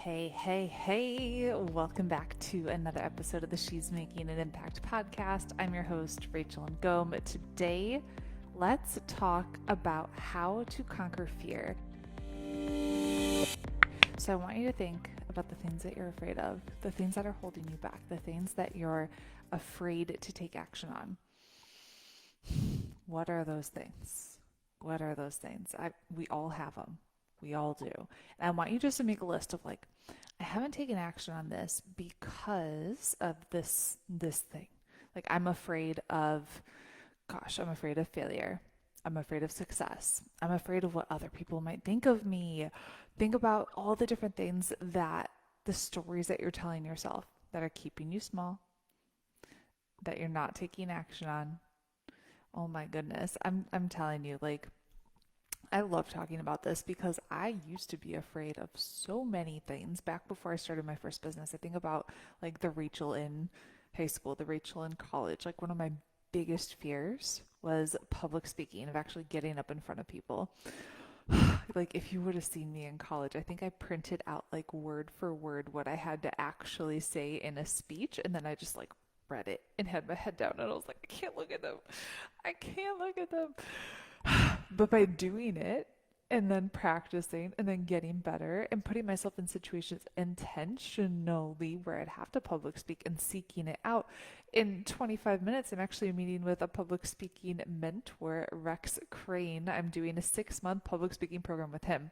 Hey, welcome back to another episode of the She's Making an Impact podcast. I'm your host, Rachel Ngom. Today, let's talk about how to conquer fear. So I want you to think about the things that you're afraid of, the things that are holding you back, the things that you're afraid to take action on. What are those things? We all have them. We all do. And I want you just to make a list of I haven't taken action on this because of this thing. I'm afraid of failure. I'm afraid of success. I'm afraid of what other people might think of me. Think about all the different things the stories that you're telling yourself that are keeping you small, that you're not taking action on. Oh my goodness. I'm telling you, I love talking about this because I used to be afraid of so many things back before I started my first business. I think about the Rachel in high school, the Rachel in college. One of my biggest fears was public speaking, of actually getting up in front of people. If you would have seen me in college, I think I printed out word for word what I had to actually say in a speech, and then I just read it and had my head down, and I was like, I can't look at them. But by doing it and then practicing and then getting better and putting myself in situations intentionally where I'd have to public speak and seeking it out, in 25 minutes, I'm actually meeting with a public speaking mentor, Rex Crane. I'm doing a 6-month public speaking program with him.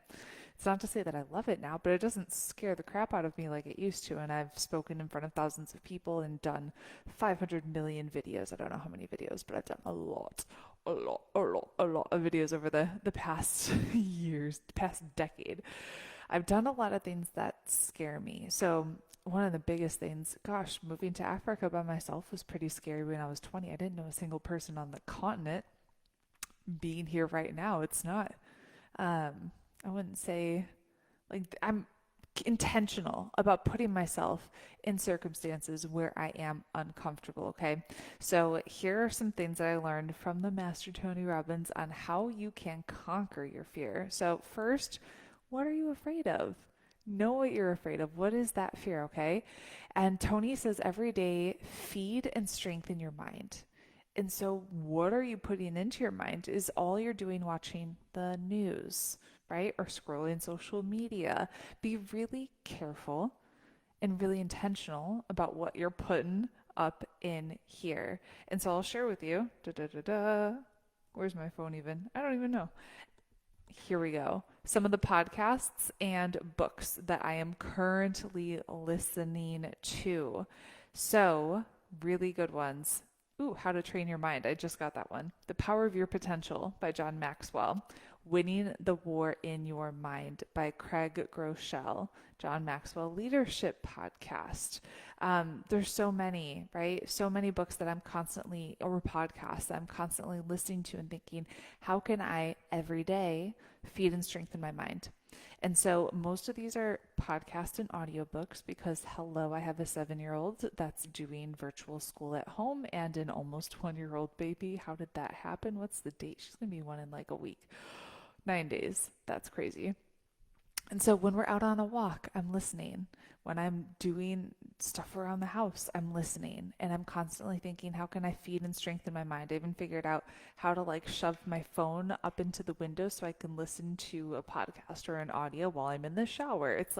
It's not to say that I love it now, but it doesn't scare the crap out of me like it used to. And I've spoken in front of thousands of people and done 500 million videos. I don't know how many videos, but I've done a lot of videos over the past years, the past decade. I've done a lot of things that scare me. So one of the biggest things, moving to Africa by myself was pretty scary when I was 20. I didn't know a single person on the continent. Being here right now, it's not. I wouldn't say I'm intentional about putting myself in circumstances where I am uncomfortable, okay? So here are some things that I learned from the Master Tony Robbins on how you can conquer your fear. So first, what are you afraid of? Know what you're afraid of. What is that fear, okay? And Tony says every day, feed and strengthen your mind. And so what are you putting into your mind? Is all you're doing watching the news, right? Or scrolling social media? Be really careful and really intentional about what you're putting up in here. And so I'll share with you, where's my phone even? I don't even know. Here we go. Some of the podcasts and books that I am currently listening to. So, really good ones. How to Train Your Mind. I just got that one. The Power of Your Potential by John Maxwell. Winning the War in Your Mind by Craig Groeschel. John Maxwell Leadership Podcast. There's so many, right? So many books that I'm constantly, or podcasts that I'm constantly listening to and thinking, how can I every day feed and strengthen my mind? And so most of these are podcasts and audiobooks because, hello, I have a 7-year-old that's doing virtual school at home and an almost 1-year-old baby. How did that happen? What's the date? She's going to be 1 in a week. 9 days. That's crazy. And so when we're out on a walk, I'm listening. When I'm doing stuff around the house, I'm listening. And I'm constantly thinking, how can I feed and strengthen my mind? I even figured out how to shove my phone up into the window so I can listen to a podcast or an audio while I'm in the shower. It's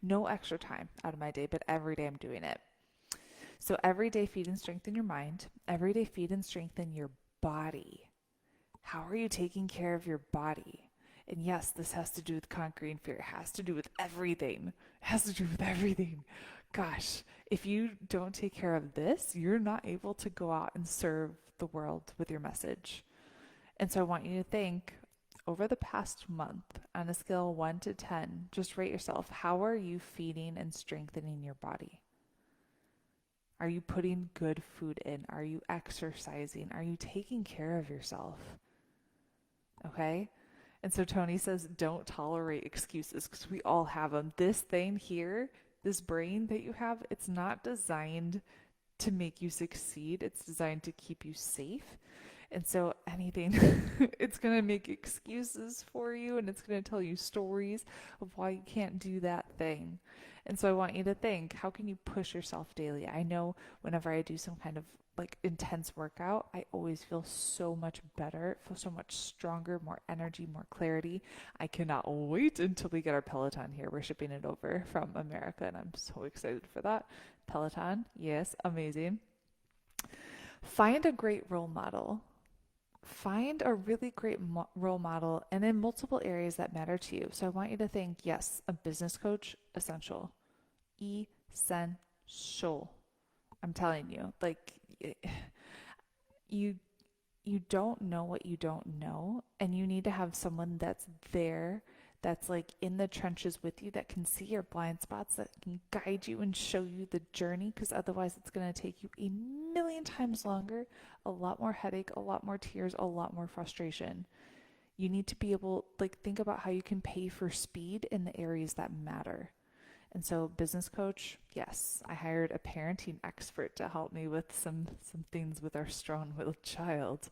no extra time out of my day, but every day I'm doing it. So every day feed and strengthen your mind. Every day feed and strengthen your body. How are you taking care of your body? And yes, this has to do with conquering fear. It has to do with everything. Gosh, if you don't take care of this, you're not able to go out and serve the world with your message. And so I want you to think, over the past month, on a scale of 1 to 10, just rate yourself. How are you feeding and strengthening your body? Are you putting good food in? Are you exercising? Are you taking care of yourself? Okay? And so Tony says, don't tolerate excuses because we all have them. This thing here, this brain that you have, it's not designed to make you succeed. It's designed to keep you safe. And so anything, it's going to make excuses for you and it's going to tell you stories of why you can't do that thing. And so I want you to think, how can you push yourself daily? I know whenever I do some kind of like intense workout, I always feel so much better, feel so much stronger, more energy, more clarity. I cannot wait until we get our Peloton here. We're shipping it over from America and I'm so excited for that. Peloton, yes, amazing. Find a great role model. Find a really great role model and in multiple areas that matter to you. So I want you to think, yes, a business coach, essential. Essential. I'm telling you, like you you don't know what you don't know, and you need to have someone that's there, that's like in the trenches with you, that can see your blind spots, that can guide you and show you the journey, because otherwise it's going to take you a million times longer, a lot more headache, a lot more tears, a lot more frustration. You need to be able, like, think about how you can pay for speed in the areas that matter. And so business coach, yes, I hired a parenting expert to help me with some things with our strong-willed child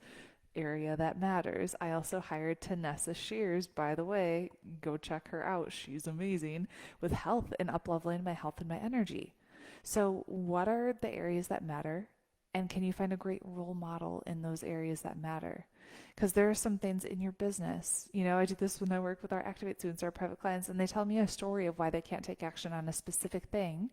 area that matters. I also hired Tanessa Shears, by the way, go check her out. She's amazing with health and up-leveling my health and my energy. So what are the areas that matter? And can you find a great role model in those areas that matter? Because there are some things in your business. You know, I do this when I work with our Activate students, our private clients, and they tell me a story of why they can't take action on a specific thing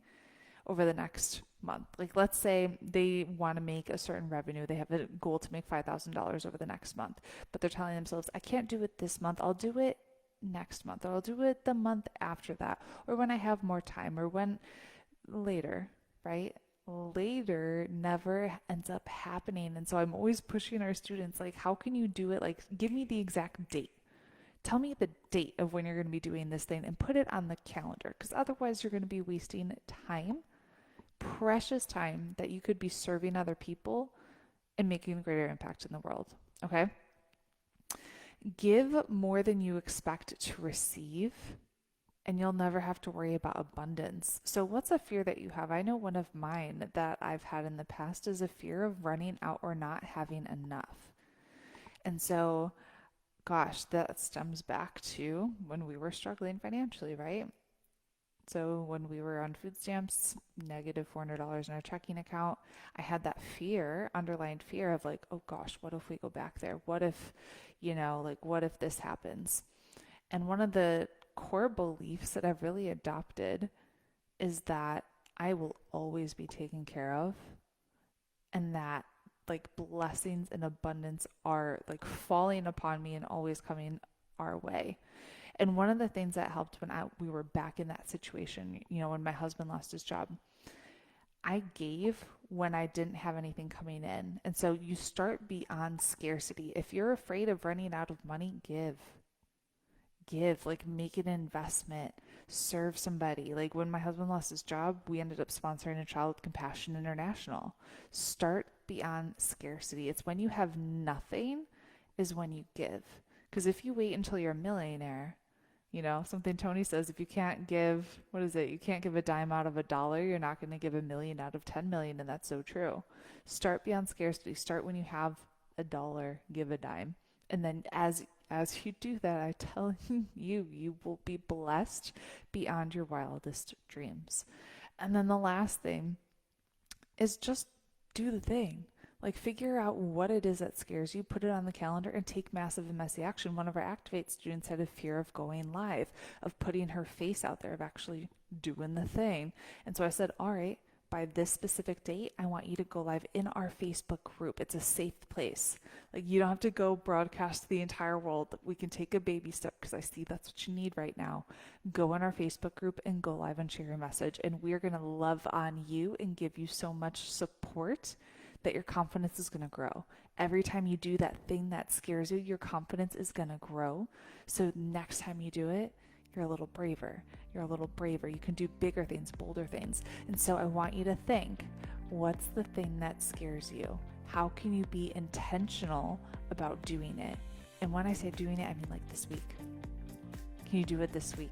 over the next month. Like, let's say they want to make a certain revenue. They have a goal to make $5,000 over the next month, but they're telling themselves, I can't do it this month. I'll do it next month, or I'll do it the month after that, or when I have more time, or when later, right? Later never ends up happening. And so I'm always pushing our students, like, how can you do it? Like, give me the exact date. Tell me the date of when you're going to be doing this thing and put it on the calendar, because otherwise you're going to be wasting time, precious time that you could be serving other people and making a greater impact in the world. Okay? Give more than you expect to receive, and you'll never have to worry about abundance. So what's a fear that you have? I know one of mine that I've had in the past is a fear of running out or not having enough. And so, gosh, that stems back to when we were struggling financially, right? So when we were on food stamps, negative $400 in our checking account, I had that fear, underlying fear of like, oh gosh, what if we go back there? What if, what if this happens? And one of the core beliefs that I've really adopted is that I will always be taken care of, and that like blessings and abundance are like falling upon me and always coming our way. And one of the things that helped when we were back in that situation, when my husband lost his job, I gave when I didn't have anything coming in. And so you start beyond scarcity. If you're afraid of running out of money, give, like make an investment, serve somebody. Like when my husband lost his job, we ended up sponsoring a child with Compassion International. Start beyond scarcity. It's when you have nothing is when you give. Because if you wait until you're a millionaire, something Tony says, if you can't give, what is it? You can't give a dime out of $1, you're not going to give a million out of 10 million. And that's so true. Start beyond scarcity. Start when you have $1, give a dime. And then as you do that, I tell you will be blessed beyond your wildest dreams. And then the last thing is just do the thing. Like figure out what it is that scares you, put it on the calendar, and take massive and messy action. One of our Activate students had a fear of going live, of putting her face out there, of actually doing the thing. And so I said, all right, by this specific date, I want you to go live in our Facebook group. It's a safe place. Like you don't have to go broadcast to the entire world. We can take a baby step because I see that's what you need right now. Go in our Facebook group and go live and share your message. And we're going to love on you and give you so much support that your confidence is going to grow. Every time you do that thing that scares you, your confidence is going to grow. So next time you do it, you're a little braver. You're a little braver. You can do bigger things, bolder things. And so I want you to think, what's the thing that scares you? How can you be intentional about doing it? And when I say doing it, I mean like this week. Can you do it this week?